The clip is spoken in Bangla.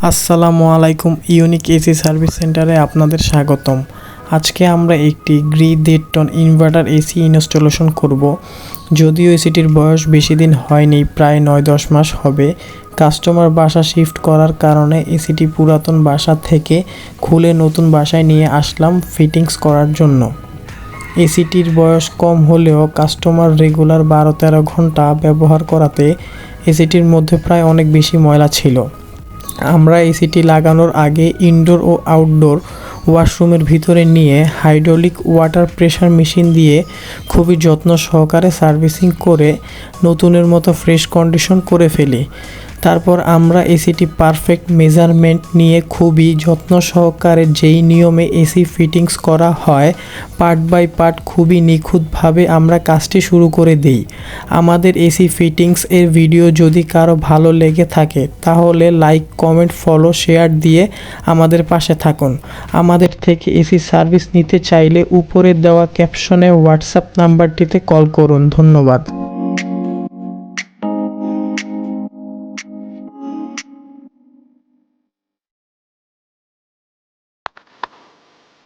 আসসালামু আলাইকুম। ইউনিক এসি সার্ভিস সেন্টারে আপনাদের স্বাগতম। আজকে আমরা একটি Gree 1.5 ton inverter AC installation করব। যদিও এসিটির বয়স বেশি দিন হয়নি, প্রায় 9-10 মাস হবে। কাস্টমার বাসা শিফট করার কারণে এসিটি পুরাতন বাসা থেকে খুলে নতুন বাসায় নিয়ে আসলাম ফিটিংস করার জন্য। এসিটির বয়স কম হলেও কাস্টমার রেগুলার 12-13 ঘন্টা ব্যবহার করাতে এসিটির মধ্যে প্রায় অনেক বেশি ময়লা ছিল। আমরা এসিটি লাগানোর আগে ইনডোর ও আউটডোর ওয়াশরুমের ভিতরে নিয়ে হাইড্রোলিক ওয়াটার প্রেশার মেশিন দিয়ে খুবই যত্ন সহকারে সার্ভিসিং করে নতুনের মতো ফ্রেশ কন্ডিশন করে ফেলি। তারপর আমরা এসিটি পারফেক্ট মেজারমেন্ট নিয়ে খুবই যত্ন সহকারে যেই নিয়মে এসি ফিটিংস করা হয় পার্ট বাই পার্ট খুবই নিখুঁতভাবে আমরা কাজটি শুরু করে দিই। আমাদের এসি ফিটিংস এর ভিডিও যদি কারো ভালো লেগে থাকে তাহলে লাইক, কমেন্ট, ফলো, শেয়ার দিয়ে আমাদের পাশে থাকুন। আমাদের থেকে এসি সার্ভিস নিতে চাইলে উপরে দেওয়া ক্যাপশনে হোয়াটসঅ্যাপ নাম্বারটিতে কল করুন। ধন্যবাদ।